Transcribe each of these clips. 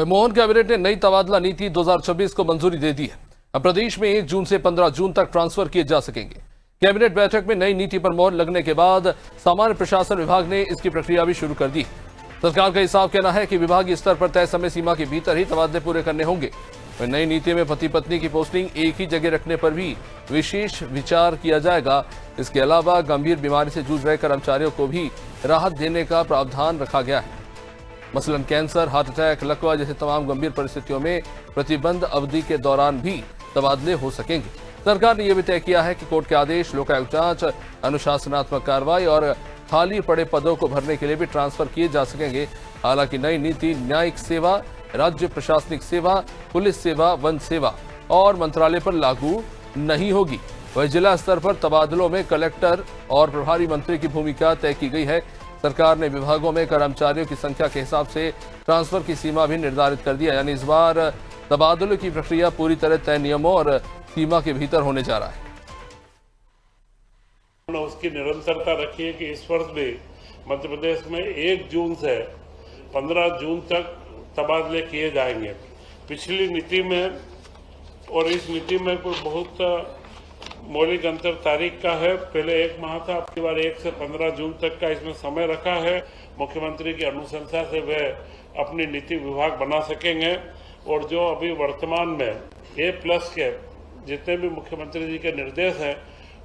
वहीं मोहन कैबिनेट ने नई तबादला नीति 2026 को मंजूरी दे दी है। अब प्रदेश में 1 जून से 15 जून तक ट्रांसफर किए जा सकेंगे। कैबिनेट बैठक में नई नीति पर मोहर लगने के बाद सामान्य प्रशासन विभाग ने इसकी प्रक्रिया भी शुरू कर दी। सरकार का साफ कहना है कि विभागीय स्तर पर तय समय सीमा के भीतर ही तबादले पूरे करने होंगे। नई नीति में पति पत्नी की पोस्टिंग एक ही जगह रखने पर भी विशेष विचार किया जाएगा। इसके अलावा गंभीर बीमारी से जूझ रहे कर्मचारियों को भी राहत देने का प्रावधान रखा गया है। मसलन कैंसर, हार्ट अटैक, लकवा जैसे तमाम गंभीर परिस्थितियों में प्रतिबंध अवधि के दौरान भी तबादले हो सकेंगे। सरकार ने यह भी तय किया है कि कोर्ट के आदेश, लोकायुक्त जांच, अनुशासनात्मक कार्रवाई और खाली पड़े पदों को भरने के लिए भी ट्रांसफर किए जा सकेंगे। हालांकि नई नीति न्यायिक सेवा, राज्य प्रशासनिक सेवा, पुलिस सेवा, वन सेवा और मंत्रालय पर लागू नहीं होगी। वही जिला स्तर पर तबादलों में कलेक्टर और प्रभारी मंत्री की भूमिका तय की गई है। सरकार ने विभागों में कर्मचारियों की संख्या के हिसाब से ट्रांसफर की सीमा भी निर्धारित कर दिया। यानी इस बार तबादलों की प्रक्रिया पूरी तरह तय नियमों और सीमा के भीतर होने जा रहा है। उसकी निरंतरता रखी है कि इस वर्ष भी मध्य प्रदेश में 1 जून से 15 जून तक तबादले किए जाएंगे। पिछली नीति में और इस नीति में कोई बहुत मौलिक अंतर तारीख का है। पहले 1 माह था, अब की बार 1 से 15 जून तक का इसमें समय रखा है। मुख्यमंत्री की अनुशंसा से वे अपनी नीति विभाग बना सकेंगे और जो अभी वर्तमान में A+ के जितने भी मुख्यमंत्री जी के निर्देश हैं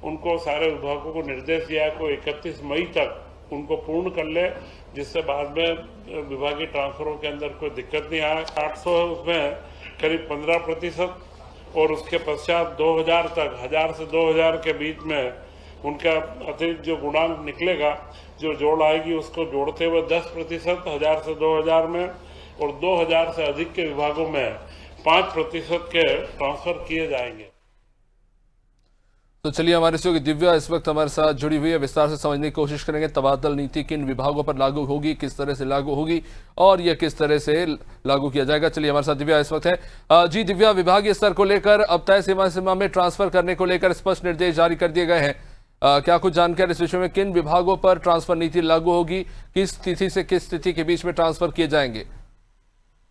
उनको सारे विभागों को निर्देश दिया है को 31 मई तक उनको पूर्ण कर ले, जिससे बाद में विभागीय ट्रांसफरों के अंदर कोई दिक्कत नहीं आए। 800 है उसमें करीब 15% और उसके पश्चात 2000 तक 1000 से 2000 के बीच में उनका अतिरिक्त जो गुणांक निकलेगा, जो जोड़ आएगी उसको जोड़ते हुए 10% 1000 से 2000 में और 2000 से अधिक के विभागों में 5% के ट्रांसफर किए जाएंगे। तो चलिए, हमारे सहयोगी दिव्या इस वक्त हमारे साथ जुड़ी हुई है। विस्तार से समझने की कोशिश करेंगे तबादला नीति किन विभागों पर लागू होगी, किस तरह से लागू होगी और यह किस तरह से लागू किया जाएगा। चलिए, हमारे साथ दिव्या इस वक्त है। जी दिव्या, विभागीय स्तर को लेकर अब तय सीमा में ट्रांसफर करने को लेकर स्पष्ट निर्देश जारी कर दिए गए हैं। क्या कुछ जानकारी इस विषय में, किन विभागों पर ट्रांसफर नीति लागू होगी, किस तिथि से किस तिथि के बीच में ट्रांसफर किए जाएंगे?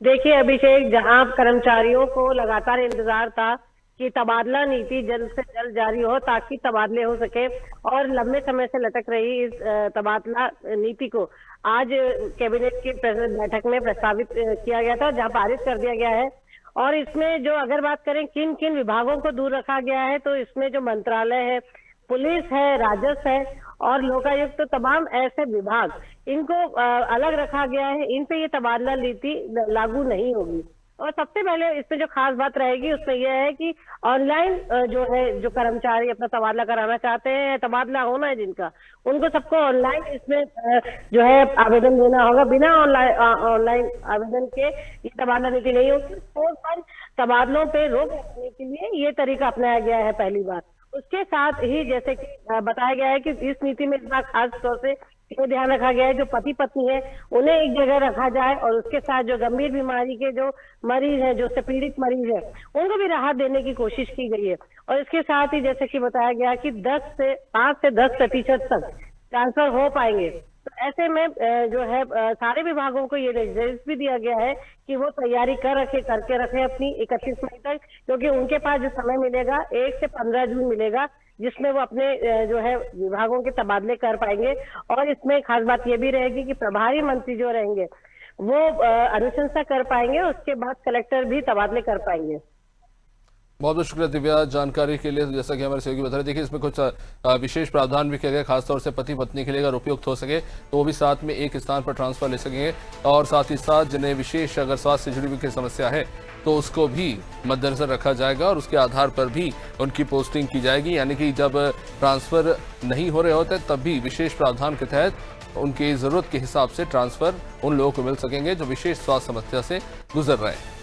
देखिए अभिषेक, जहां कर्मचारियों को लगातार इंतजार था कि तबादला नीति जल्द से जल्द जारी हो ताकि तबादले हो सके और लंबे समय से लटक रही इस तबादला नीति को आज कैबिनेट की बैठक में प्रस्तावित किया गया था, जहां पारित कर दिया गया है। और इसमें जो अगर बात करें किन किन विभागों को दूर रखा गया है, तो इसमें जो मंत्रालय है, पुलिस है, राजस्व है और लोकायुक्त, तो तमाम ऐसे विभाग इनको अलग रखा गया है। इन पे ये तबादला नीति लागू नहीं होगी। और सबसे पहले इसमें जो खास बात रहेगी उसमें यह है कि ऑनलाइन जो कर्मचारी अपना तबादला कराना चाहते हैं, तबादला होना है जिनका, उनको सबको ऑनलाइन इसमें आवेदन देना होगा। बिना ऑनलाइन आवेदन के ये तबादला नीति नहीं होगी। फोन पर तबादलों पे रोक लगाने के लिए ये तरीका अपनाया गया है पहली बार। उसके साथ ही जैसे कि बताया गया है कि इस नीति में इस बार खास तौर से ये ध्यान रखा गया है जो पति पत्नी है उन्हें एक जगह रखा जाए और उसके साथ जो गंभीर बीमारी के जो मरीज हैं, जो पीड़ित मरीज है, उनको भी राहत देने की कोशिश की गई है। और इसके साथ ही जैसे कि बताया गया कि 5 से 10% तक ट्रांसफर हो पाएंगे। तो ऐसे में सारे विभागों को ये निर्देश भी दिया गया है कि वो तैयारी करके रखे अपनी 31 मई तक, क्योंकि उनके पास जो समय मिलेगा 1 से 15 जून मिलेगा, जिसमें वो अपने विभागों के तबादले कर पाएंगे। और इसमें खास बात ये भी रहेगी कि प्रभारी मंत्री जो रहेंगे वो अनुशंसा कर पाएंगे, उसके बाद कलेक्टर भी तबादले कर पाएंगे। बहुत बहुत शुक्रिया दिव्या जानकारी के लिए। जैसा कि हमारे सहयोगी बता रहे, देखिए इसमें कुछ विशेष प्रावधान भी किया गया, खासतौर से पति पत्नी के लिए अगर उपयुक्त हो सके तो वो भी साथ में एक स्थान पर ट्रांसफर ले सकेंगे। और साथ ही साथ जिन्हें विशेष अगर स्वास्थ्य से जुड़ी हुई समस्या है तो उसको भी मद्देनजर रखा जाएगा और उसके आधार पर भी उनकी पोस्टिंग की जाएगी। यानी कि जब ट्रांसफर नहीं हो रहे होते तब भी विशेष प्रावधान के तहत उनकी जरूरत के हिसाब से ट्रांसफर उन लोगों को मिल सकेंगे जो विशेष स्वास्थ्य समस्या से गुजर रहे हैं।